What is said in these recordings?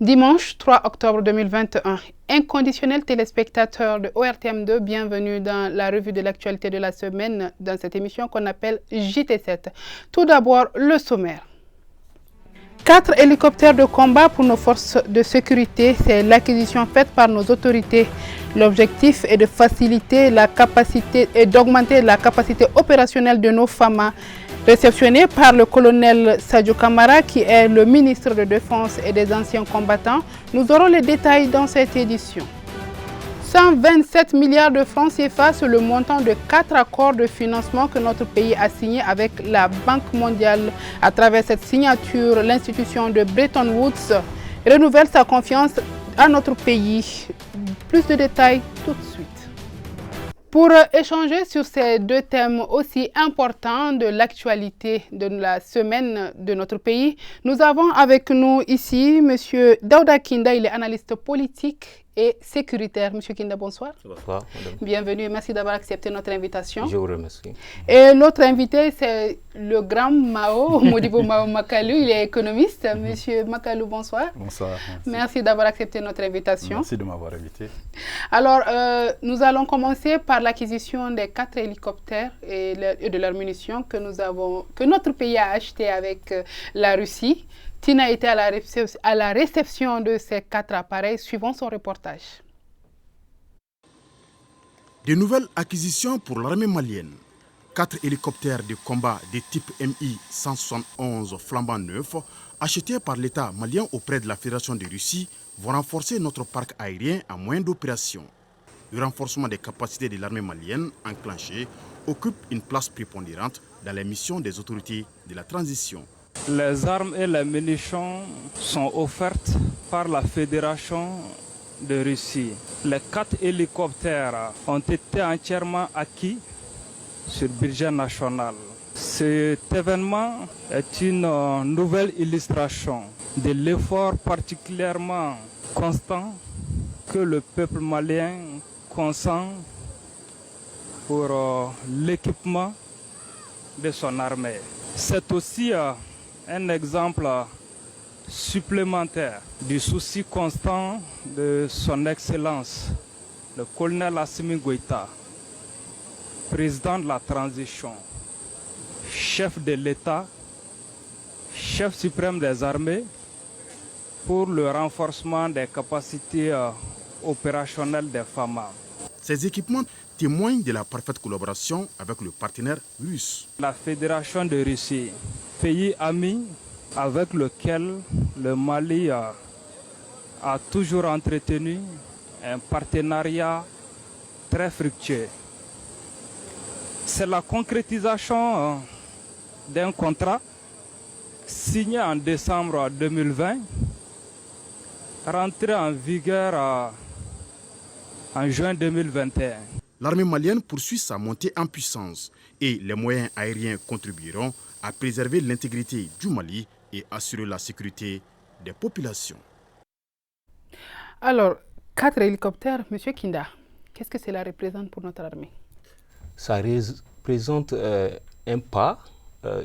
Dimanche 3 octobre 2021, inconditionnels téléspectateurs de ORTM2, bienvenue dans la revue de l'actualité de la semaine dans cette émission qu'on appelle JT7. Tout d'abord, le sommaire. 4 hélicoptères de combat pour nos forces de sécurité, c'est l'acquisition faite par nos autorités. L'objectif est de faciliter la capacité et d'augmenter la capacité opérationnelle de nos FAMA. Réceptionné par le colonel Sadio Kamara, qui est le ministre de Défense et des anciens combattants, nous aurons les détails dans cette édition. 127 milliards de francs CFA, c'est le montant de 4 accords de financement que notre pays a signé avec la Banque mondiale. À travers cette signature, l'institution de Bretton Woods renouvelle sa confiance à notre pays. Plus de détails tout de suite. Pour échanger sur ces deux thèmes aussi importants de l'actualité de la semaine de notre pays, nous avons avec nous ici M. Daouda Kinda, il est analyste politique et sécuritaire. Monsieur Kinda, bonsoir. Bonsoir, madame. Bienvenue et merci d'avoir accepté notre invitation. Je vous remercie. Et l'autre invité, c'est le grand Mao, Modibo Mao Makalou, il est économiste. Monsieur Makalou, bonsoir. Bonsoir. Merci d'avoir accepté notre invitation. Merci de m'avoir invité. Alors, nous allons commencer par l'acquisition des 4 hélicoptères et de leurs munitions que notre pays a acheté avec la Russie. Tina était à la réception de ces 4 appareils. Suivons son reportage. De nouvelles acquisitions pour l'armée malienne. 4 hélicoptères de combat de type Mi-171 flambant neufs achetés par l'État malien auprès de la Fédération de Russie vont renforcer notre parc aérien à moyen d'opération. Le renforcement des capacités de l'armée malienne enclenchée occupe une place prépondérante dans les missions des autorités de la transition. Les armes et les munitions sont offertes par la Fédération de Russie. Les 4 hélicoptères ont été entièrement acquis sur budget national. Cet événement est une nouvelle illustration de l'effort particulièrement constant que le peuple malien consent pour l'équipement de son armée. C'est aussi un exemple supplémentaire du souci constant de son Excellence, le colonel Assimi Goïta, président de la transition, chef de l'État, chef suprême des armées, pour le renforcement des capacités opérationnelles des FAMA. Ces équipements témoignent de la parfaite collaboration avec le partenaire russe. La Fédération de Russie, pays ami avec lequel le Mali a toujours entretenu un partenariat très fructueux. C'est la concrétisation d'un contrat signé en décembre 2020, rentré en vigueur en juin 2021. L'armée malienne poursuit sa montée en puissance et les moyens aériens contribueront à préserver l'intégrité du Mali et assurer la sécurité des populations. Alors, 4 hélicoptères, M. Kinda, qu'est-ce que cela représente pour notre armée? Ça représente un pas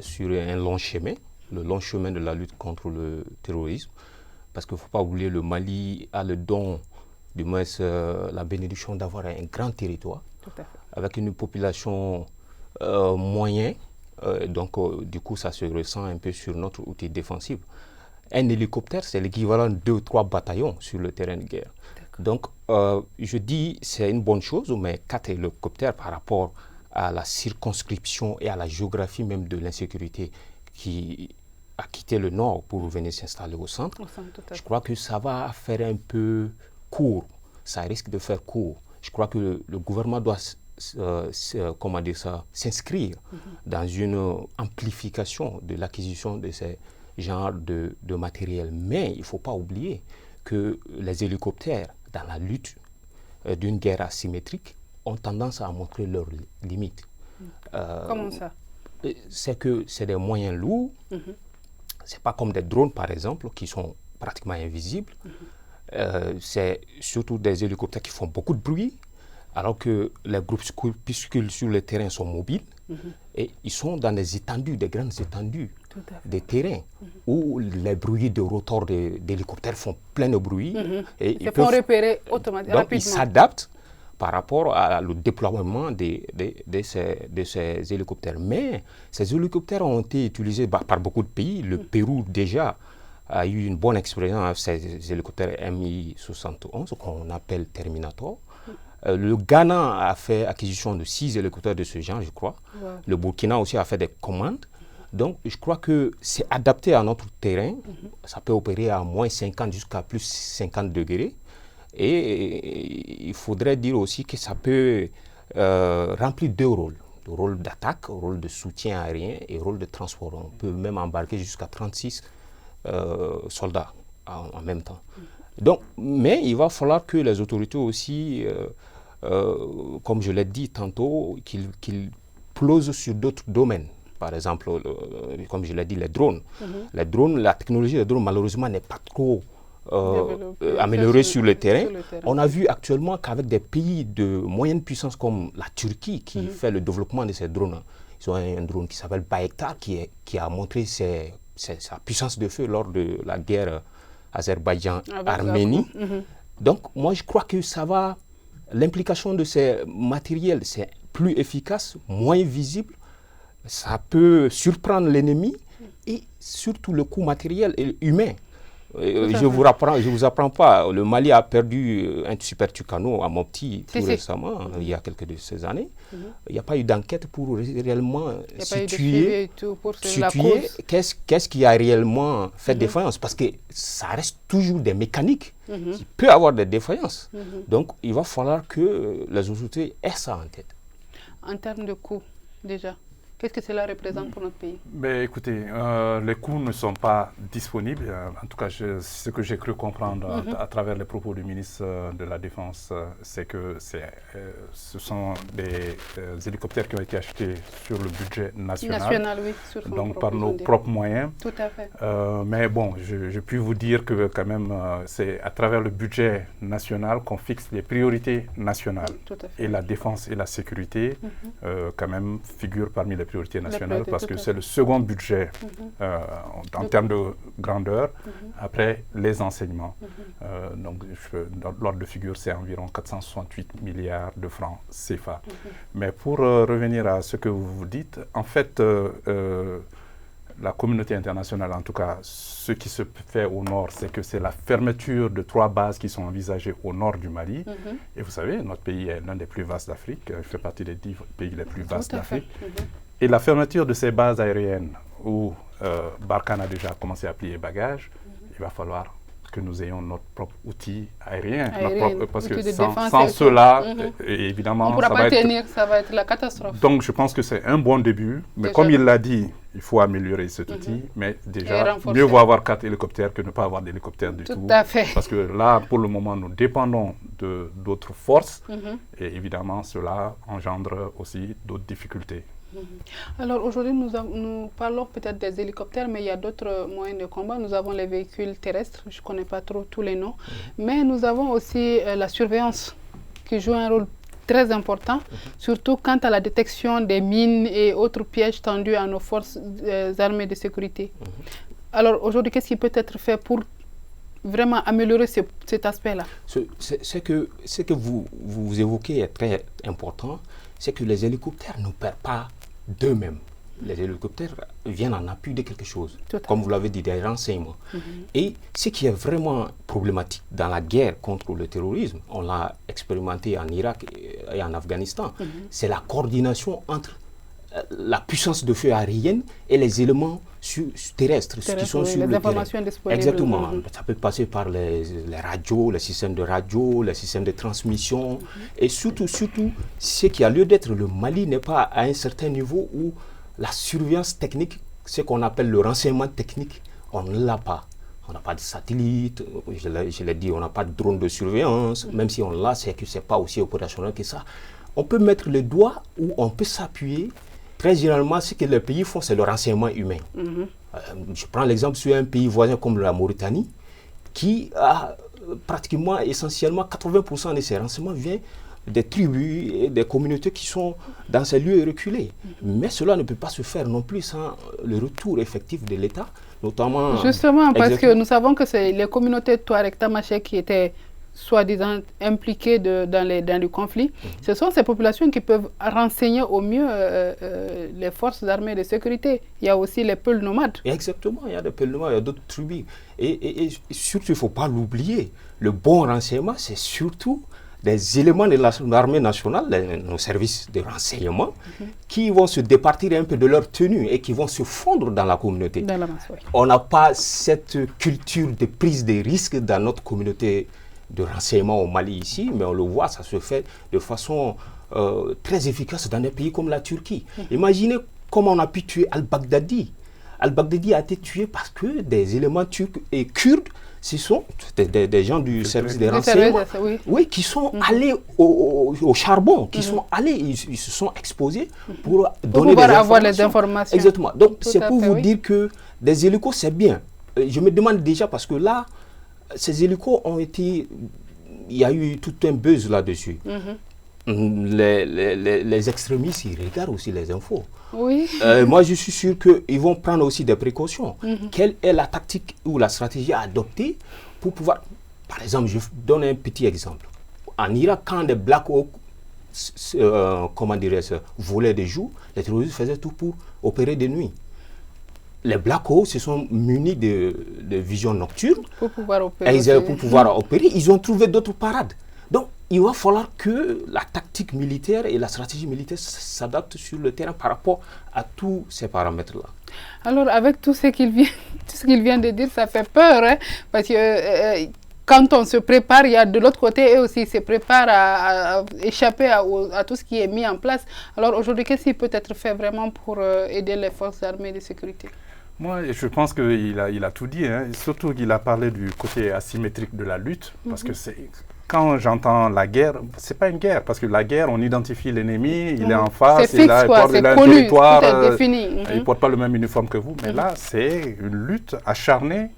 sur un long chemin, le long chemin de la lutte contre le terrorisme, parce qu'il ne faut pas oublier, le Mali a le don, du moins la bénédiction d'avoir un grand territoire, Tout à fait. avec une population moyenne. Donc, du coup, ça se ressent un peu sur notre outil défensif. Un hélicoptère, c'est l'équivalent de 2 ou 3 bataillons sur le terrain de guerre. Donc, je dis c'est une bonne chose, mais 4 hélicoptères par rapport à la circonscription et à la géographie même de l'insécurité qui a quitté le nord pour venir s'installer au centre, je crois que ça va faire un peu court. Ça risque de faire court. Je crois que le gouvernement doit s'inscrire dans une amplification de l'acquisition de ces genres de matériel. Mais il ne faut pas oublier que les hélicoptères, dans la lutte d'une guerre asymétrique, ont tendance à montrer leurs limites. Comment ça? C'est que c'est des moyens lourds. Ce n'est pas comme des drones, par exemple, qui sont pratiquement invisibles. C'est surtout des hélicoptères qui font beaucoup de bruit, alors que les groupuscules sur le terrain sont mobiles et ils sont dans des étendues, des grandes étendues. des terrains où les bruits de rotors d'hélicoptères font plein de bruit. Et ils peuvent repérer automatiquement. Donc, ils s'adaptent par rapport au déploiement de ces hélicoptères. Mais ces hélicoptères ont été utilisés par beaucoup de pays. Le Pérou, déjà, a eu une bonne expérience avec ces hélicoptères Mi-71, qu'on appelle Terminator. Le Ghana a fait acquisition de 6 hélicoptères de ce genre, je crois. Ouais. Le Burkina aussi a fait des commandes. Donc, je crois que c'est adapté à notre terrain. Ça peut opérer à moins 50 jusqu'à plus 50 degrés. Et il faudrait dire aussi que ça peut remplir 2 rôles. Le rôle d'attaque, le rôle de soutien aérien et le rôle de transport. On peut même embarquer jusqu'à 36 soldats en même temps. Donc, mais il va falloir que les autorités aussi, comme je l'ai dit tantôt, qu'ils plosent sur d'autres domaines. Par exemple, comme je l'ai dit, les drones. Les drones, la technologie des drones, malheureusement, n'est pas trop améliorée sur le terrain. On a vu actuellement qu'avec des pays de moyenne puissance comme la Turquie, qui fait le développement de ces drones, ils ont un drone qui s'appelle Bayraktar, qui a montré sa puissance de feu lors de la guerre Azerbaïdjan-Arménie. Donc, moi, je crois que ça va... L'implication de ces matériels, c'est plus efficace, moins visible. Ça peut surprendre l'ennemi et surtout le coût matériel et humain. Je vous apprends pas, le Mali a perdu un Super Tucano à Mopti récemment, il y a quelques de ces années. Il n'y a pas eu d'enquête pour réellement situer qu'est-ce qui a réellement fait défaillance. Parce que ça reste toujours des mécaniques qui peuvent avoir des défaillances. Donc, il va falloir que les autorités aient ça en tête. En termes de coûts, déjà, qu'est-ce que cela représente pour notre pays? Écoutez, les coûts ne sont pas disponibles. En tout cas, ce que j'ai cru comprendre à travers les propos du ministre de la Défense, c'est que ce sont des hélicoptères qui ont été achetés sur le budget national. Oui, donc par nos propres moyens. Tout à fait. Mais bon, je puis vous dire que quand même, c'est à travers le budget national qu'on fixe les priorités nationales. Tout à fait. Et la défense et la sécurité, quand même, figurent parmi les priorités nationales parce que c'est le second budget en termes de grandeur après les enseignements. Donc, l'ordre de figure, c'est environ 468 milliards de francs CFA. Mais pour revenir à ce que vous dites, en fait, la communauté internationale, en tout cas, ce qui se fait au nord, c'est que c'est la fermeture de 3 bases qui sont envisagées au nord du Mali. Et vous savez, notre pays est l'un des plus vastes d'Afrique, il fait partie des 10 pays les plus vastes d'Afrique. Et la fermeture de ces bases aériennes où Barkhane a déjà commencé à plier bagages, il va falloir que nous ayons notre propre outil aérien. Parce que sans cela, évidemment, on ne pourra pas tenir, ça va être la catastrophe. Donc je pense que c'est un bon début, mais comme il l'a dit, il faut améliorer cet outil, mais déjà, mieux vaut avoir 4 hélicoptères que ne pas avoir d'hélicoptères du tout. Tout à fait. Parce que là, pour le moment, nous dépendons d'autres forces, et évidemment, cela engendre aussi d'autres difficultés. Alors aujourd'hui, nous parlons peut-être des hélicoptères, mais il y a d'autres moyens de combat. Nous avons les véhicules terrestres, je ne connais pas trop tous les noms, mais nous avons aussi la surveillance qui joue un rôle très important, surtout quant à la détection des mines et autres pièges tendus à nos forces armées de sécurité. Alors aujourd'hui, qu'est-ce qui peut être fait pour vraiment améliorer cet aspect-là? Ce que vous évoquez est très important, c'est que les hélicoptères ne perdent pas d'eux-mêmes. Les hélicoptères viennent en appui de quelque chose, comme vous l'avez dit, des renseignements. Et ce qui est vraiment problématique dans la guerre contre le terrorisme, on l'a expérimenté en Irak et en Afghanistan, c'est la coordination entre la puissance de feu aérienne et les éléments terrestres qui sont sur le terrain. Exactement. Ça peut passer par les radios, les systèmes de radio, les systèmes de transmission. Et surtout, ce qui a lieu d'être, le Mali n'est pas à un certain niveau où la surveillance technique, ce qu'on appelle le renseignement technique, on ne l'a pas. On n'a pas de satellite, je l'ai dit, on n'a pas de drone de surveillance. Même si on l'a, c'est que ce n'est pas aussi opérationnel que ça. On peut mettre le doigt où on peut s'appuyer. Très généralement, ce que les pays font, c'est le renseignement humain. Je prends l'exemple sur un pays voisin comme la Mauritanie, qui a pratiquement, essentiellement, 80% de ces renseignements viennent des tribus et des communautés qui sont dans ces lieux reculés. Mais cela ne peut pas se faire non plus sans le retour effectif de l'État, notamment... Justement, parce que nous savons que c'est les communautés Touareg Tamaché qui étaient soi-disant impliquées dans le conflit. Ce sont ces populations qui peuvent renseigner au mieux les forces armées de sécurité. Il y a aussi les peuls nomades. Exactement, il y a des peuls nomades, il y a d'autres tribus. Et surtout, il ne faut pas l'oublier, le bon renseignement, c'est surtout des éléments de l'armée nationale, nos services de renseignement, qui vont se départir un peu de leur tenue et qui vont se fondre dans la communauté. Dans la masse, oui. On n'a pas cette culture de prise de risque dans notre communauté de renseignement au Mali ici, mais on le voit, ça se fait de façon très efficace dans des pays comme la Turquie. Imaginez comment on a pu tuer Al-Baghdadi. Al-Baghdadi a été tué parce que des éléments turcs et kurdes, ce sont des gens du service des renseignements, oui, qui sont allés au charbon, qui sont allés, ils se sont exposés pour donner des informations. Exactement. Donc, c'est pour vous dire que des hélicos, c'est bien. Je me demande déjà, parce que là, ces hélicos ont été... Il y a eu tout un buzz là-dessus. Les extrémistes, ils regardent aussi les infos. Oui. Moi, je suis sûr qu'ils vont prendre aussi des précautions. Quelle est la tactique ou la stratégie à adopter pour pouvoir... Par exemple, je donne un petit exemple. En Irak, quand des Black Hawk, comment dirais-je, volaient de jour, les terroristes faisaient tout pour opérer de nuit. Les Black Hawk se sont munis de vision nocturne pour pouvoir opérer. Ils ont trouvé d'autres parades. Donc, il va falloir que la tactique militaire et la stratégie militaire s'adaptent sur le terrain par rapport à tous ces paramètres-là. Alors, avec tout ce qu'il vient de dire, ça fait peur, hein, parce que quand on se prépare, il y a de l'autre côté, eux aussi se préparent à échapper à tout ce qui est mis en place. Alors aujourd'hui, qu'est-ce qui peut être fait vraiment pour aider les forces armées de sécurité? Moi, je pense qu'il a tout dit, hein. Surtout qu'il a parlé du côté asymétrique de la lutte, parce que quand j'entends la guerre, c'est pas une guerre, parce que la guerre, on identifie l'ennemi, il est en face, il a un territoire, il ne porte pas le même uniforme que vous, mais là, c'est une lutte acharnée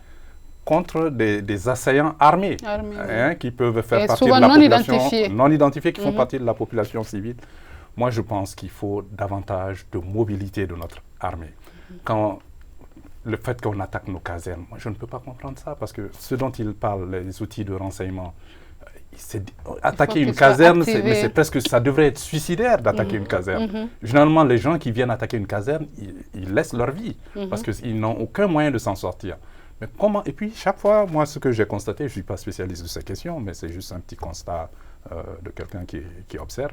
contre des assaillants armés, hein, qui peuvent faire partie de la population non identifiée, qui font partie de la population civile. Moi, je pense qu'il faut davantage de mobilité de notre armée. Quand le fait qu'on attaque nos casernes, moi, je ne peux pas comprendre ça, parce que ce dont il parle, les outils de renseignement, attaquer une caserne, c'est presque, ça devrait être suicidaire d'attaquer une caserne. Généralement, les gens qui viennent attaquer une caserne, ils laissent leur vie, parce qu'ils n'ont aucun moyen de s'en sortir. Mais comment, et puis chaque fois, moi, ce que j'ai constaté, je ne suis pas spécialiste de ces questions, mais c'est juste un petit constat de quelqu'un qui observe.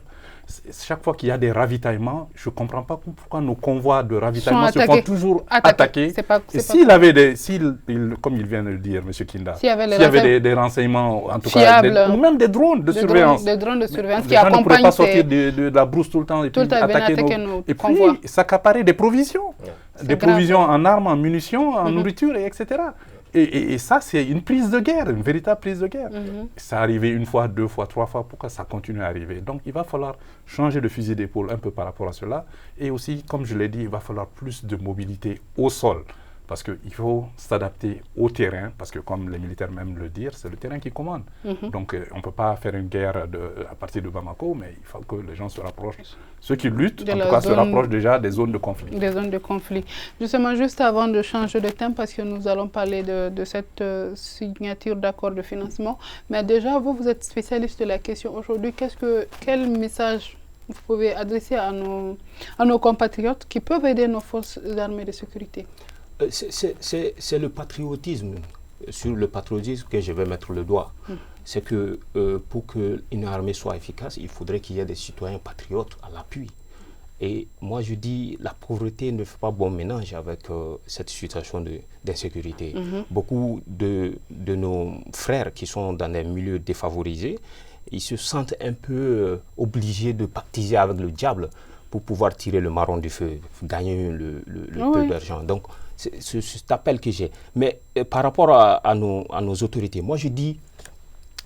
Chaque fois qu'il y a des ravitaillements, je ne comprends pas pourquoi nos convois de ravitaillement se font toujours attaquer. Comme il vient de le dire, M. Kinda, s'il y avait des renseignements, en tout cas, ou même des drones de surveillance. Des drones de surveillance qui accompagnent. Les gens ne pourraient pas sortir de la brousse tout le temps et puis attaquer nos convois. Et puis s'accaparer des provisions. Des provisions en armes, en munitions, en nourriture, etc. Et ça, c'est une prise de guerre, une véritable prise de guerre. Ça arrivé une fois, deux fois, trois fois, pourquoi ça continue à arriver? Donc, il va falloir changer de fusil d'épaule un peu par rapport à cela. Et aussi, comme je l'ai dit, il va falloir plus de mobilité au sol. Parce qu'il faut s'adapter au terrain, parce que comme les militaires même le disent, c'est le terrain qui commande. Donc on ne peut pas faire une guerre à partir de Bamako, mais il faut que les gens se rapprochent. Ceux qui luttent, en tout cas, se rapprochent déjà des zones de conflit. Des zones de conflit. Justement, juste avant de changer de thème, parce que nous allons parler de cette signature d'accord de financement, mais déjà, vous êtes spécialiste de la question aujourd'hui. Quel message vous pouvez adresser à nos compatriotes qui peuvent aider nos forces armées de sécurité? C'est le patriotisme, sur le patriotisme que je vais mettre le doigt. C'est que pour qu'une armée soit efficace, il faudrait qu'il y ait des citoyens patriotes à l'appui. Et moi je dis, la pauvreté ne fait pas bon ménage avec cette situation d'insécurité. Beaucoup de nos frères qui sont dans des milieux défavorisés, ils se sentent un peu obligés de pactiser avec le diable pour pouvoir tirer le marron du feu, gagner le peu d'argent. Donc, c'est cet appel que j'ai. Mais par rapport à nos autorités, moi je dis,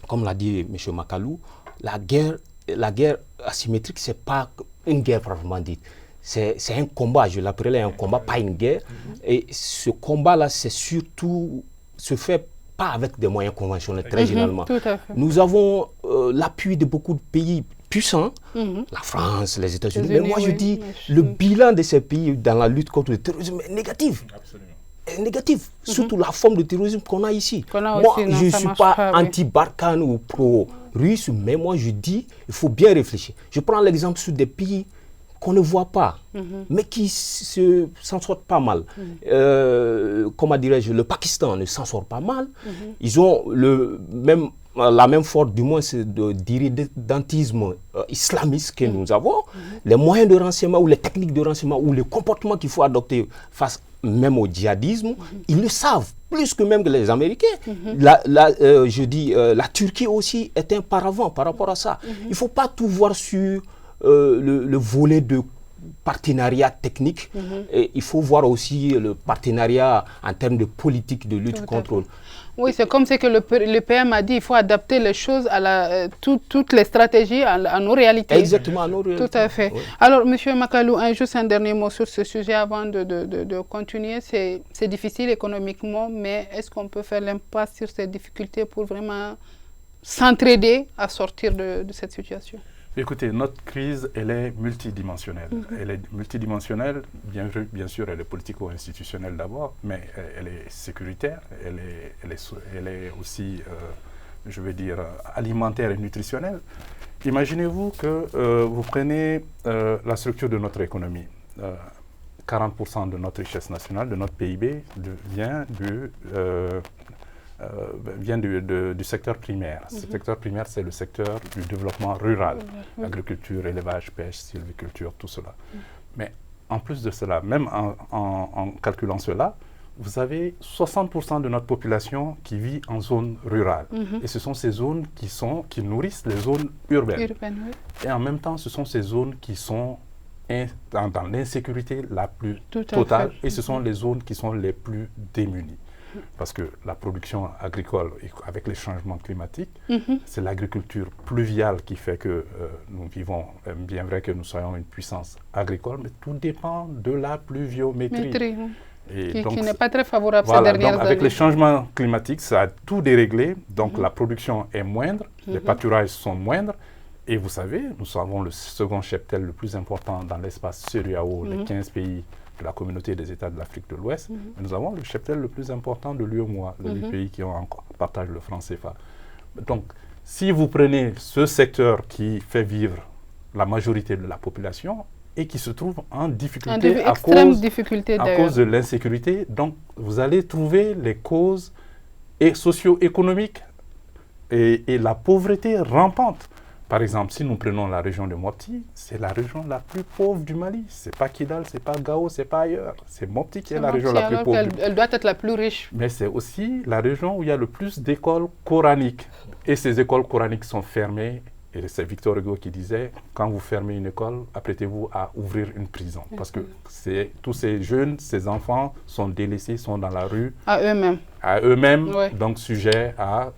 comme l'a dit M. Makalou, la guerre asymétrique, ce n'est pas une guerre proprement dite. C'est un combat, je l'appellerais un combat, pas une guerre. Et ce combat-là, c'est surtout se fait pas avec des moyens conventionnels, très généralement. Tout à fait. Nous avons l'appui de beaucoup de pays puissants, la France, les États-Unis. Mais moi, je dis, le bilan de ces pays dans la lutte contre le terrorisme est négatif. Absolument. Est négatif, surtout la forme de terrorisme qu'on a ici. Moi, je ne suis pas anti-Barkhane ou pro-russe, mais moi, je dis, il faut bien réfléchir. Je prends l'exemple sur des pays qu'on ne voit pas, mais qui s'en sortent pas mal. Comment dirais-je, le Pakistan ne s'en sort pas mal. Ils ont la même force, du moins, de dilettantisme islamiste que nous avons. Les moyens de renseignement ou les techniques de renseignement ou les comportements qu'il faut adopter face même au djihadisme, ils le savent, plus que même que les Américains. La Turquie aussi est un paravent par rapport à ça. Il ne faut pas tout voir sur le volet de partenariat technique. Et il faut voir aussi le partenariat en termes de politique de lutte contre. Oui, c'est comme ce que le PM a dit, il faut adapter les choses à toutes les stratégies à nos réalités. Exactement, à nos réalités. Tout à fait. Oui. Alors, M. Makalou, juste un dernier mot sur ce sujet avant de continuer. C'est difficile économiquement, mais est-ce qu'on peut faire l'impasse sur ces difficultés pour vraiment s'entraider à sortir de cette situation? Écoutez, notre crise, elle est multidimensionnelle. Elle est multidimensionnelle, bien sûr, elle est politico-institutionnelle d'abord, mais elle est sécuritaire, elle est aussi, je vais dire, alimentaire et nutritionnelle. Imaginez-vous que vous prenez la structure de notre économie. 40% de notre richesse nationale, de notre PIB, vient du secteur primaire. Ce secteur primaire, c'est le secteur du développement rural. Agriculture, élevage, pêche, sylviculture, tout cela. Mais en plus de cela, même en calculant cela, vous avez 60% de notre population qui vit en zone rurale. Et ce sont ces zones qui nourrissent les zones urbaines. Et en même temps, ce sont ces zones qui sont dans l'insécurité la plus totale. Et ce sont les zones qui sont les plus démunies. Parce que la production agricole, avec les changements climatiques, c'est l'agriculture pluviale qui fait que nous vivons, bien vrai que nous soyons une puissance agricole, mais tout dépend de la pluviométrie. Qui n'est pas très favorable ces dernières années. Avec les changements climatiques, ça a tout déréglé, donc la production est moindre, les pâturages sont moindres, et vous savez, nous avons le second cheptel le plus important dans l'espace CEDEAO, les 15 pays de la communauté des États de l'Afrique de l'Ouest, nous avons le cheptel le plus important de l'UEMOA, les 8 pays qui partagent le franc CFA. Donc, si vous prenez ce secteur qui fait vivre la majorité de la population et qui se trouve en difficulté à cause de l'insécurité, donc vous allez trouver les causes socio-économiques et la pauvreté rampante. Par exemple, si nous prenons la région de Mopti, c'est la région la plus pauvre du Mali. Ce n'est pas Kidal, ce n'est pas Gao, ce n'est pas ailleurs. C'est Mopti qui est la région la plus pauvre. Elle doit être la plus riche. Mais c'est aussi la région où il y a le plus d'écoles coraniques. Et ces écoles coraniques sont fermées. Et c'est Victor Hugo qui disait, quand vous fermez une école, apprêtez-vous à ouvrir une prison. Parce que tous ces jeunes, ces enfants sont délaissés, sont dans la rue. À eux-mêmes. À eux-mêmes, donc sujets à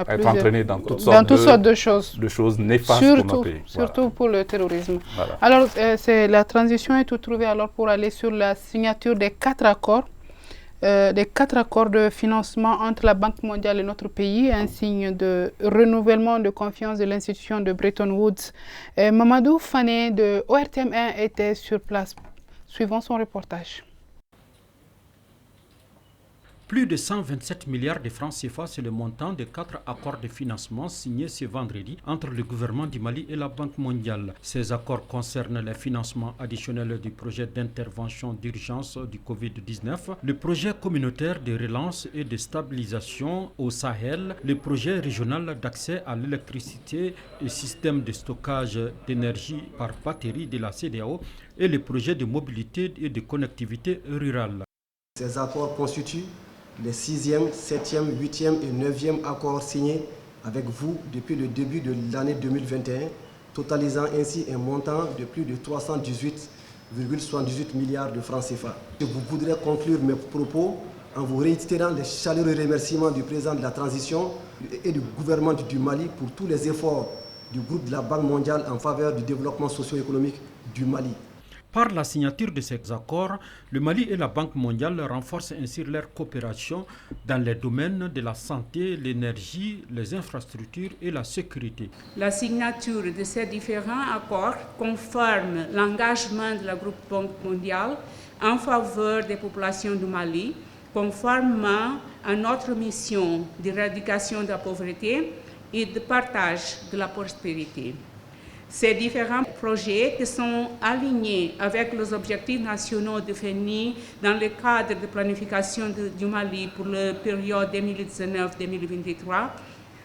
être entraînés dans toutes sortes de choses néfastes pour notre pays. Surtout pour le terrorisme. Voilà. Alors, la transition est tout trouvée alors pour aller sur la signature des 4 accords. Des 4 accords de financement entre la Banque mondiale et notre pays, un signe de renouvellement de confiance de l'institution de Bretton Woods. Mamadou Fané de ORTM1 était sur place. Suivons son reportage. Plus de 127 milliards de francs CFA, c'est le montant des 4 accords de financement signés ce vendredi entre le gouvernement du Mali et la Banque mondiale. Ces accords concernent les financements additionnels du projet d'intervention d'urgence du Covid-19, le projet communautaire de relance et de stabilisation au Sahel, le projet régional d'accès à l'électricité et système de stockage d'énergie par batterie de la CEDEAO et le projet de mobilité et de connectivité rurale. Ces accords constituent les 6e, 7e, 8e et 9e accords signés avec vous depuis le début de l'année 2021, totalisant ainsi un montant de plus de 318,78 milliards de francs CFA. Je voudrais conclure mes propos en vous réitérant les chaleureux remerciements du président de la transition et du gouvernement du Mali pour tous les efforts du groupe de la Banque mondiale en faveur du développement socio-économique du Mali. Par la signature de ces accords, le Mali et la Banque mondiale renforcent ainsi leur coopération dans les domaines de la santé, l'énergie, les infrastructures et la sécurité. La signature de ces différents accords confirme l'engagement de la Banque mondiale en faveur des populations du Mali, conformément à notre mission d'éradication de la pauvreté et de partage de la prospérité. Ces différents projets qui sont alignés avec les objectifs nationaux définis dans le cadre de planification du Mali pour la période 2019-2023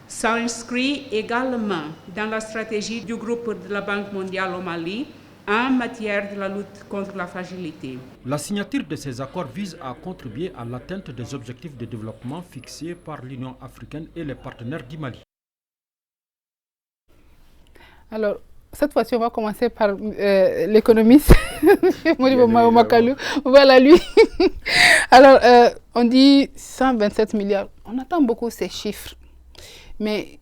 s'inscrivent également dans la stratégie du groupe de la Banque mondiale au Mali en matière de la lutte contre la fragilité. La signature de ces accords vise à contribuer à l'atteinte des objectifs de développement fixés par l'Union africaine et les partenaires du Mali. Alors, cette fois-ci, on va commencer par l'économiste, Modibo Makalou. Voilà lui. Alors, on dit 127 milliards. On attend beaucoup ces chiffres. Mais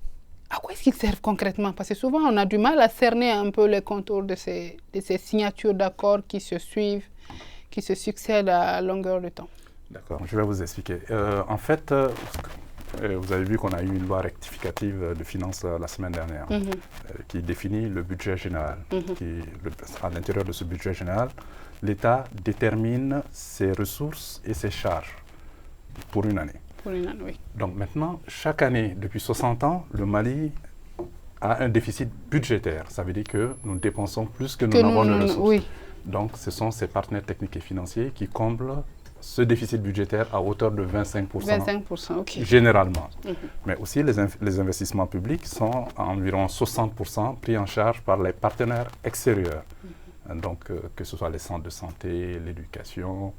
à quoi est-ce qu'ils servent concrètement? Parce que souvent, on a du mal à cerner un peu les contours de ces signatures d'accords qui se suivent, qui se succèdent à longueur de temps. D'accord, je vais vous expliquer. En fait, vous avez vu qu'on a eu une loi rectificative de finances la semaine dernière qui définit le budget général. À l'intérieur de ce budget général, l'État détermine ses ressources et ses charges pour une année. Pour une année, oui. Donc maintenant, chaque année, depuis 60 ans, le Mali a un déficit budgétaire. Ça veut dire que nous dépensons plus que nous n'avons de ressources. Oui. Donc ce sont ces partenaires techniques et financiers qui comblent ce déficit budgétaire à hauteur de 25%, 25%, ok. Généralement. Mais aussi les investissements publics sont à environ 60% pris en charge par les partenaires extérieurs. Donc que ce soit les centres de santé, l'éducation,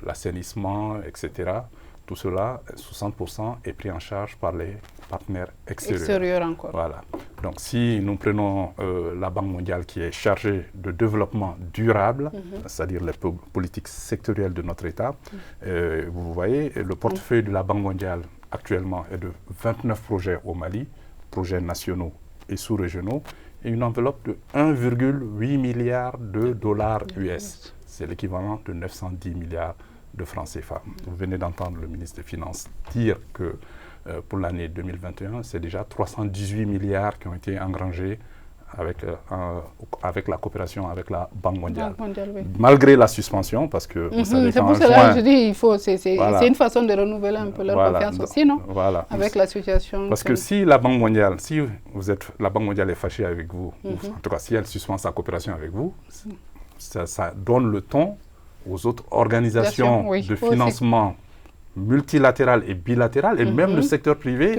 l'assainissement, etc. Tout cela, 60% est pris en charge par les partenaires extérieurs. Extérieurs encore. Voilà. Donc si nous prenons la Banque mondiale qui est chargée de développement durable, c'est-à-dire les politiques sectorielles de notre État, vous voyez, le portefeuille de la Banque mondiale actuellement est de 29 projets au Mali, projets nationaux et sous-régionaux, et une enveloppe de 1,8 milliard de dollars US. C'est l'équivalent de 910 milliards de francs CFA. Vous venez d'entendre le ministre des Finances dire que pour l'année 2021, c'est déjà 318 milliards qui ont été engrangés avec la coopération avec la Banque mondiale. Oui. Malgré la suspension, parce que vous savez, c'est pour cela que je dis c'est une façon de renouveler un peu leur confiance aussi, non? Voilà. Avec la situation. Parce que si la Banque mondiale, la Banque mondiale est fâchée avec vous, ou en tout cas si elle suspend sa coopération avec vous, ça donne le ton aux autres organisations de financement multilatérales et bilatérales, et même le secteur privé,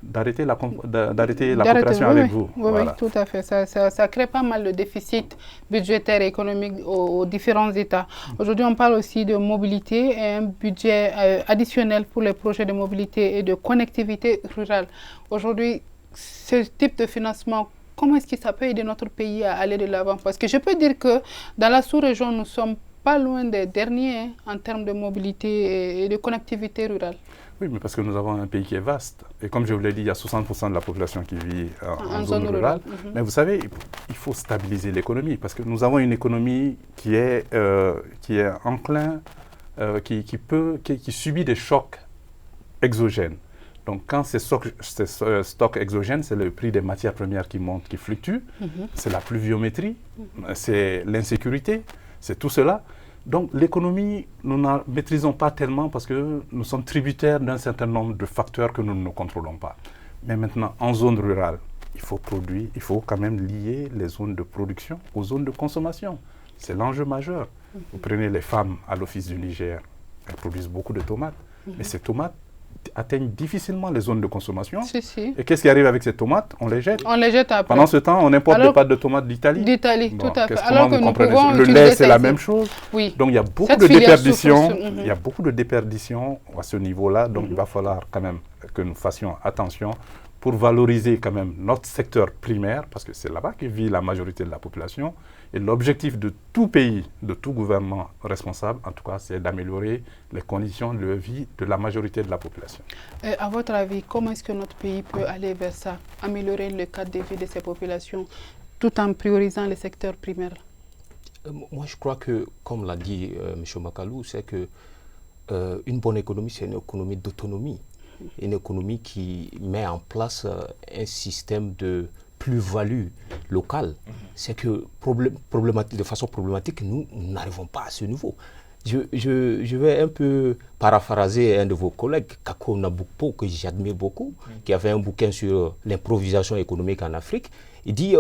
d'arrêter la coopération avec vous. Oui, tout à fait. Ça crée pas mal de déficits budgétaires et économiques aux différents États. Aujourd'hui, on parle aussi de mobilité et un budget additionnel pour les projets de mobilité et de connectivité rurale. Aujourd'hui, ce type de financement, comment est-ce que ça peut aider notre pays à aller de l'avant? Parce que je peux dire que dans la sous-région, nous sommes pas loin des derniers en termes de mobilité et de connectivité rurale. Oui, mais parce que nous avons un pays qui est vaste. Et comme je vous l'ai dit, il y a 60% de la population qui vit en zone rurale. Mais vous savez, il faut stabiliser l'économie parce que nous avons une économie qui est enclin, qui subit des chocs exogènes. Donc, quand ces stocks exogènes, c'est le prix des matières premières qui monte, qui fluctue, c'est la pluviométrie, c'est l'insécurité, c'est tout cela. Donc, l'économie, nous ne la maîtrisons pas tellement parce que nous sommes tributaires d'un certain nombre de facteurs que nous ne contrôlons pas. Mais maintenant, en zone rurale, il faut produire, il faut quand même lier les zones de production aux zones de consommation. C'est l'enjeu majeur. Vous prenez les femmes à l'Office du Niger, elles produisent beaucoup de tomates, mais ces tomates atteignent difficilement les zones de consommation. Et qu'est-ce qui arrive avec ces tomates? On les jette. On les jette après. Pendant ce temps, on importe des pâtes de tomates d'Italie. Tout à fait. Alors que nous pouvons le lait, c'est la même chose. Oui. Donc il y a beaucoup de déperditions. Il y a beaucoup de déperditions à ce niveau-là. Donc il va falloir quand même que nous fassions attention pour valoriser quand même notre secteur primaire, parce que c'est là-bas que vit la majorité de la population. Et l'objectif de tout pays, de tout gouvernement responsable, en tout cas, c'est d'améliorer les conditions de vie de la majorité de la population. À votre avis, comment est-ce que notre pays peut aller vers ça, améliorer le cadre de vie de ces populations, tout en priorisant les secteurs primaires? Moi, je crois que, comme l'a dit M. Makalou, c'est que une bonne économie, c'est une économie d'autonomie. Une économie qui met en place un système de plus-value locale. C'est que, de façon problématique, nous n'arrivons pas à ce niveau. Je vais un peu paraphraser un de vos collègues, Kako Nabukpo, que j'admire beaucoup, qui avait un bouquin sur l'improvisation économique en Afrique. Il dit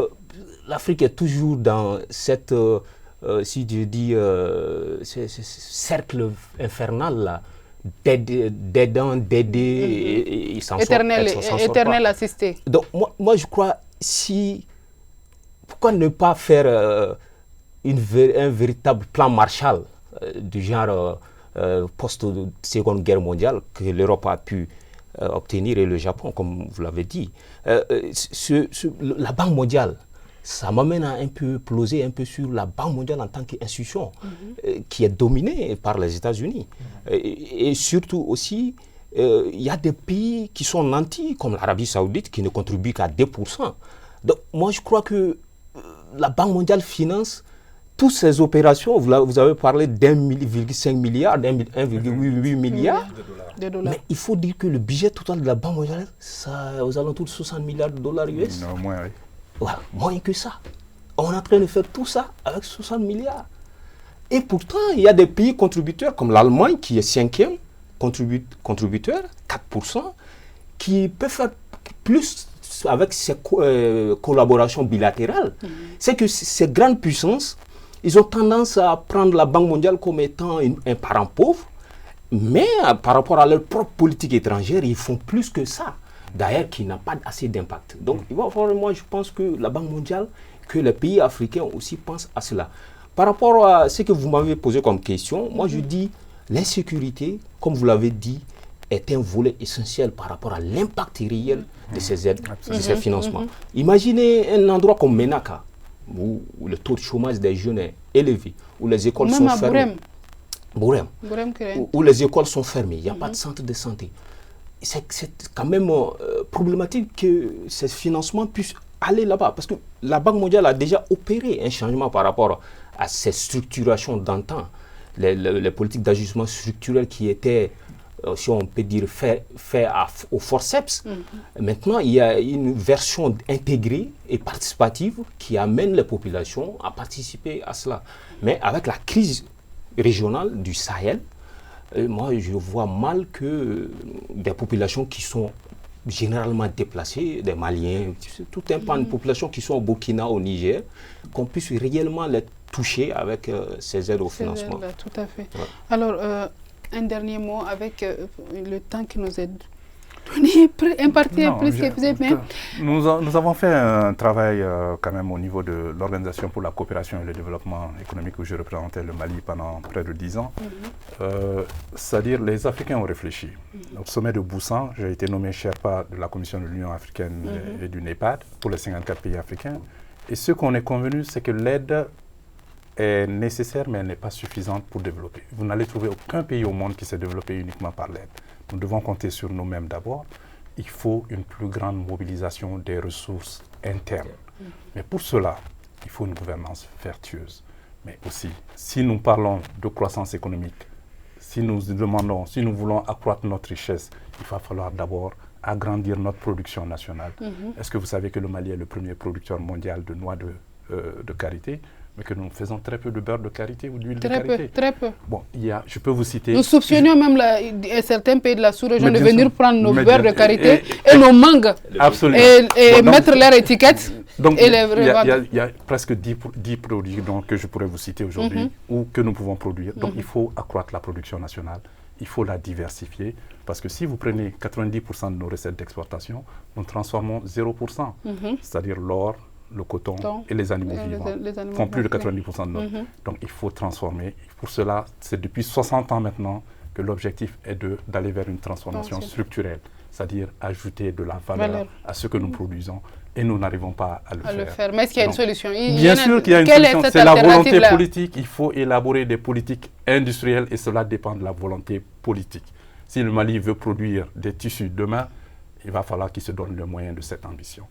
l'Afrique est toujours dans cette, si je dis, ce cercle infernal là, d'aidant, d'aider, et ils s'en sortent. Éternel assisté. Donc moi je crois, pourquoi ne pas faire un véritable plan Marshall du genre post-Seconde Guerre mondiale que l'Europe a pu obtenir et le Japon, comme vous l'avez dit. La Banque mondiale, ça m'amène à un peu ploser un peu sur la Banque mondiale en tant qu'institution qui est dominée par les États-Unis. Et surtout aussi, il y a des pays qui sont nantis, comme l'Arabie Saoudite, qui ne contribuent qu'à 2%. Donc moi je crois que la Banque mondiale finance toutes ces opérations. Vous avez parlé d'1,5 milliard, d'1,8 milliard de dollars. Mais il faut dire que le budget total de la Banque mondiale, c'est aux alentours de 60 milliards de dollars US. Non, moins, oui. Ouais, moins que ça. On est en train de faire tout ça avec 60 milliards. Et pourtant, il y a des pays contributeurs comme l'Allemagne, qui est 5e contributeur, 4%, qui peut faire plus avec ces collaborations bilatérales. C'est que ces grandes puissances, ils ont tendance à prendre la Banque mondiale comme étant un parent pauvre, mais par rapport à leur propre politique étrangère, ils font plus que ça. D'ailleurs, qui n'a pas assez d'impact. Donc, il va falloir, moi, je pense que la Banque mondiale, que les pays africains aussi pensent à cela. Par rapport à ce que vous m'avez posé comme question, moi, je dis, l'insécurité, comme vous l'avez dit, est un volet essentiel par rapport à l'impact réel de ces aides, de ces financements. Imaginez un endroit comme Menaka, où le taux de chômage des jeunes est élevé, où les écoles sont fermées. Bourem, où les écoles sont fermées, il n'y a pas de centre de santé. C'est quand même problématique que ces financements puissent aller là-bas, parce que la Banque mondiale a déjà opéré un changement par rapport à ces structurations d'antan, les politiques d'ajustement structurel qui étaient, si on peut dire, fait au forceps. Maintenant, il y a une version intégrée et participative qui amène les populations à participer à cela. Mais avec la crise régionale du Sahel, moi, je vois mal que des populations qui sont généralement déplacées, des Maliens, tout un pan de populations qui sont au Burkina, au Niger, qu'on puisse réellement les toucher avec ces aides au financement. Aides, tout à fait. Ouais. Alors, un dernier mot avec le temps qui nous est donné, imparti plus que vous aimez. Nous avons fait un travail quand même au niveau de l'Organisation pour la coopération et le développement économique où je représentais le Mali pendant près de 10 ans. C'est-à-dire les Africains ont réfléchi. Au sommet de Busan, j'ai été nommé Sherpa de la Commission de l'Union africaine et du NEPAD pour les 54 pays africains. Et ce qu'on est convenu, c'est que l'aide est nécessaire, mais elle n'est pas suffisante pour développer. Vous n'allez trouver aucun pays au monde qui s'est développé uniquement par l'aide. Nous devons compter sur nous-mêmes d'abord. Il faut une plus grande mobilisation des ressources internes. Mais pour cela, il faut une gouvernance vertueuse. Mais aussi, si nous parlons de croissance économique, si nous voulons accroître notre richesse, il va falloir d'abord agrandir notre production nationale. Est-ce que vous savez que le Mali est le premier producteur mondial de noix de karité, mais que nous faisons très peu de beurre de karité ou d'huile de karité. Très peu. Bon, je peux vous citer... Nous soupçonnions même certains pays de la sous-région de venir prendre nos beurres de karité et nos mangues. Absolument. Et mettre leur étiquette. Donc, il y a presque 10 produits que je pourrais vous citer aujourd'hui ou que nous pouvons produire. Donc, il faut accroître la production nationale. Il faut la diversifier. Parce que si vous prenez 90% de nos recettes d'exportation, nous transformons 0%. C'est-à-dire l'or, le coton et les animaux vivants font plus de 90% de notre. Donc il faut transformer. Pour cela, c'est depuis 60 ans maintenant que l'objectif est d'aller vers une transformation structurelle, c'est-à-dire ajouter de la valeur à ce que nous produisons et nous n'arrivons pas à le faire. Mais est-ce qu'il y a une solution? Bien sûr qu'il y a une solution, c'est la volonté politique. Il faut élaborer des politiques industrielles et cela dépend de la volonté politique. Si le Mali veut produire des tissus demain, il va falloir qu'il se donne le moyen de cette ambition.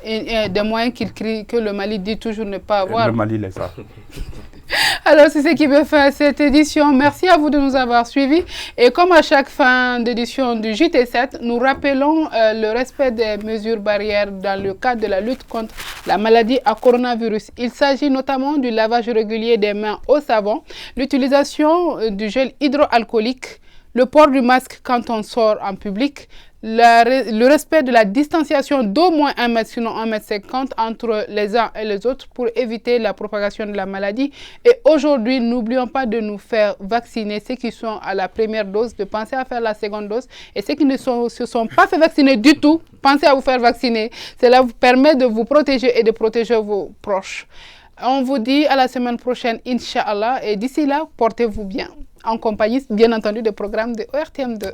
Et des moyens que le Mali dit toujours ne pas avoir. Le Mali les a. Alors, c'est ce qui veut faire cette édition. Merci à vous de nous avoir suivis. Et comme à chaque fin d'édition du JT7, nous rappelons le respect des mesures barrières dans le cadre de la lutte contre la maladie à coronavirus. Il s'agit notamment du lavage régulier des mains au savon, l'utilisation du gel hydroalcoolique, le port du masque quand on sort en public, le respect de la distanciation d'au moins 1 mètre, sinon 1,50 m entre les uns et les autres pour éviter la propagation de la maladie. Et aujourd'hui, n'oublions pas de nous faire vacciner. Ceux qui sont à la première dose, de penser à faire la seconde dose. Et ceux qui ne se sont pas fait vacciner du tout, pensez à vous faire vacciner. Cela vous permet de vous protéger et de protéger vos proches. On vous dit à la semaine prochaine, Inch'Allah. Et d'ici là, portez-vous bien. En compagnie, bien entendu, des programmes de ORTM2.